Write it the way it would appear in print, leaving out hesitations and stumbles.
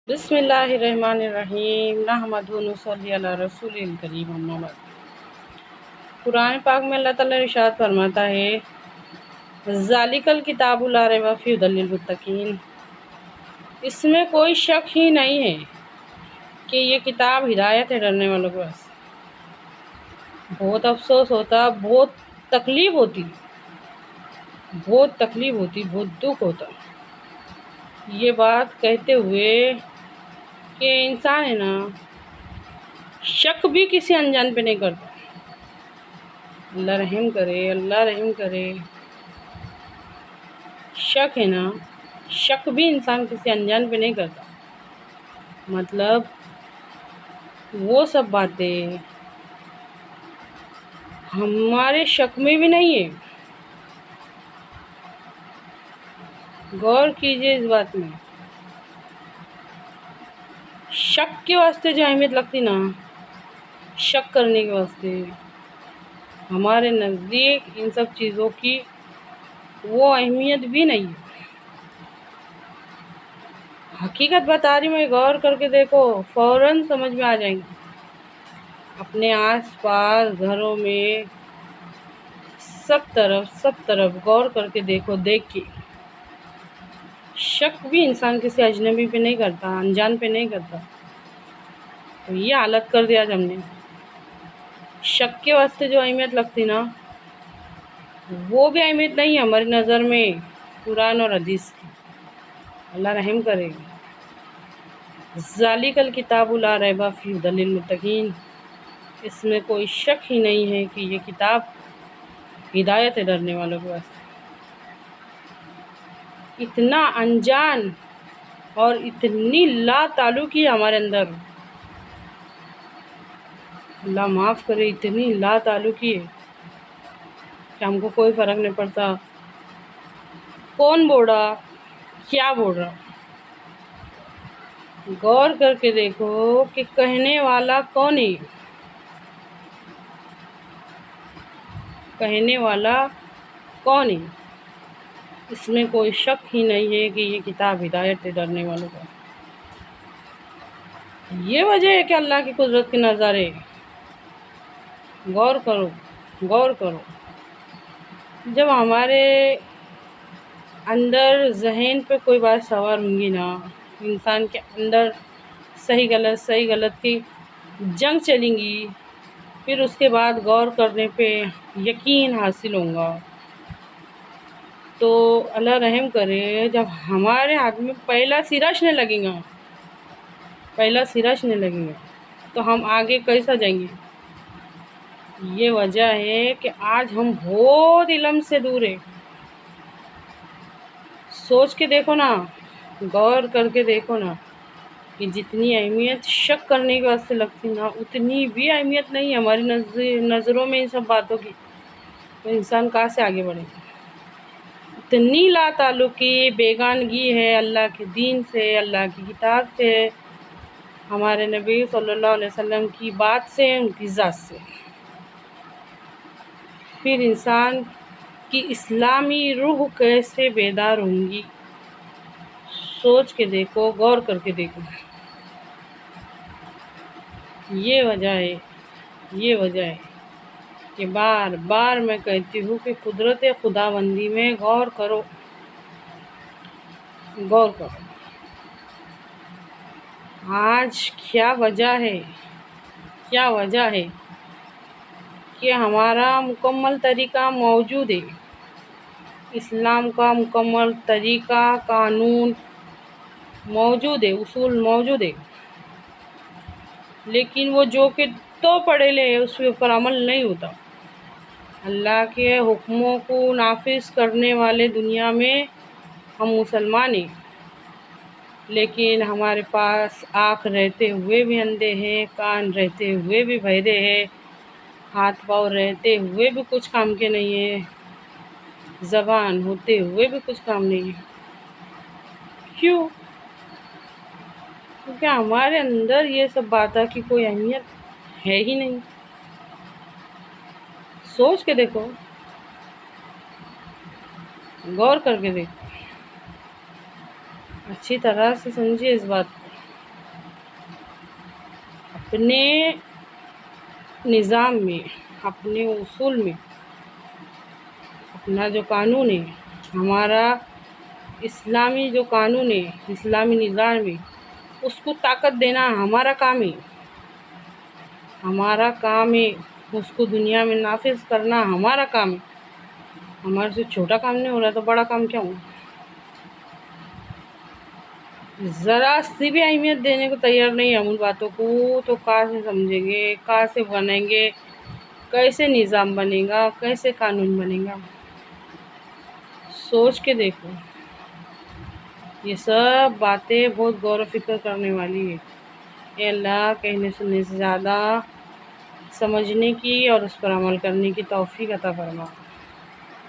بسم اللہ الرحمن الرحیم نحمدہ ونصلی علی رسول الکریم اما بعد۔ قرآن پاک میں اللہ تعالیٰ ارشاد فرماتا ہے ذالک الکتاب لا ریب فیہ ھدی للمتقین، اس میں کوئی شک ہی نہیں ہے کہ یہ کتاب ہدایت ہے ڈرنے والوں کے پاس۔ بہت افسوس ہوتا، بہت تکلیف ہوتی، بہت دکھ ہوتا یہ بات کہتے ہوئے کہ انسان ہے نا، شک بھی کسی انجان پہ نہیں کرتا۔ اللہ رحم کرے، اللہ رحم کرے۔ شک ہے نا، شک بھی انسان کسی انجان پہ نہیں کرتا۔ مطلب وہ سب باتیں ہمارے شک میں بھی نہیں ہے۔ غور کیجئے اس بات میں۔ شک کے واسطے جو اہمیت لگتی نا، شک کرنے کے واسطے، ہمارے نزدیک ان سب چیزوں کی وہ اہمیت بھی نہیں ہے۔ حقیقت بتا رہی میں، غور کر کے دیکھو، فوراً سمجھ میں آ جائیں گے۔ اپنے آس پاس گھروں میں سب طرف غور کر کے دیکھو، دیکھ کے شک بھی انسان کسی اجنبی پہ نہیں کرتا، انجان پہ نہیں کرتا۔ تو یہ حالت کر دیا ہم نے۔ شک کے واسطے جو اہمیت لگتی نا، وہ بھی اہمیت نہیں ہے ہماری نظر میں قرآن اور حدیث کی۔ اللہ رحم کرے۔ ذالک الکتاب لا ریب فیہ ھدی للمتقین، اس میں کوئی شک ہی نہیں ہے کہ یہ کتاب ہدایت ہے ڈرنے والوں کے واسطے۔ اتنا انجان اور اتنی لا تعلقی ہمارے اندر، اللہ معاف کرے، اتنی لا تعلقی ہے کہ ہم کو کوئی فرق نہیں پڑتا کون بول رہا، کیا بول رہا۔ غور کر کے دیکھو کہ کہنے والا کون ہے، کہنے والا کون ہے۔ اس میں کوئی شک ہی نہیں ہے کہ یہ کتاب ہدایت ہے ڈرنے والوں کا۔ یہ وجہ ہے کہ اللہ کی قدرت کے نظارے، غور کرو، غور کرو۔ جب ہمارے اندر ذہن پہ کوئی بات سوار ہوں گی نا، انسان کے اندر صحیح غلط کی جنگ چلیں گی، پھر اس کے بعد غور کرنے پہ یقین حاصل ہوگا۔ تو اللہ رحم کرے، جب ہمارے ہاتھ میں پہلا سرا چنے لگیں گا تو ہم آگے کیسا جائیں گے۔ یہ وجہ ہے کہ آج ہم بہت علم سے دور ہیں۔ سوچ کے دیکھو نا، غور کر کے دیکھو نا، کہ جتنی اہمیت شک کرنے کے واسطے لگتی نا، اتنی بھی اہمیت نہیں ہماری نظروں میں ان سب باتوں کی۔ تو انسان کہاں سے آگے بڑھے گا۔ اتنی لا تعلقی، بیگانگی ہے اللہ کے دین سے، اللہ کی کتاب سے، ہمارے نبی صلی اللہ علیہ وسلم کی بات سے، ان کی ذات سے۔ پھر انسان کی اسلامی روح کیسے بیدار ہوں گی۔ سوچ کے دیکھو، غور کر کے دیکھو۔ یہ وجہ ہے کہ بار بار میں کہتی ہوں کہ قدرت خداوندی میں غور کرو، غور کرو۔ آج کیا وجہ ہے کہ ہمارا مکمل طریقہ موجود ہے، اسلام کا مکمل طریقہ، قانون موجود ہے، اصول موجود ہے، لیکن وہ جو کہ تو پڑھے لے اس کے اوپر عمل نہیں ہوتا۔ اللہ کے حکموں کو نافذ کرنے والے دنیا میں ہم مسلمان ہیں، لیکن ہمارے پاس آنکھ رہتے ہوئے بھی اندھے ہیں، کان رہتے ہوئے بھی بہرے ہیں، ہاتھ پاؤں رہتے ہوئے بھی کچھ کام کے نہیں ہیں، زبان ہوتے ہوئے بھی کچھ کام نہیں ہے۔ کیوں؟ کیونکہ ہمارے اندر یہ سب باتوں کی کوئی اہمیت ہے ہی نہیں۔ سوچ کے دیکھو، غور کر کے دیکھو، اچھی طرح سے سمجھیے اس بات کو۔ اپنے نظام میں، اپنے اصول میں، اپنا جو قانون ہے، ہمارا اسلامی جو قانون ہے، اسلامی نظام ہے، اس کو طاقت دینا ہمارا کام ہے، ہمارا کام ہے۔ اس کو دنیا میں نافذ کرنا ہمارا کام ہے۔ ہمارے سے چھوٹا کام نہیں ہو رہا تو بڑا کام کیا ہو؟ ذرا سی بھی اہمیت دینے کو تیار نہیں ہم ان باتوں کو، تو کہاں سے سمجھیں گے، کہاں سے بنیں گے، کیسے نظام بنے گا، کیسے قانون بنے گا؟ سوچ کے دیکھو، یہ سب باتیں بہت غور و فکر کرنے والی ہے۔ اے اللہ کہنے سننے سے زیادہ سمجھنے کی اور اس پر عمل کرنے کی توفیق عطا فرما۔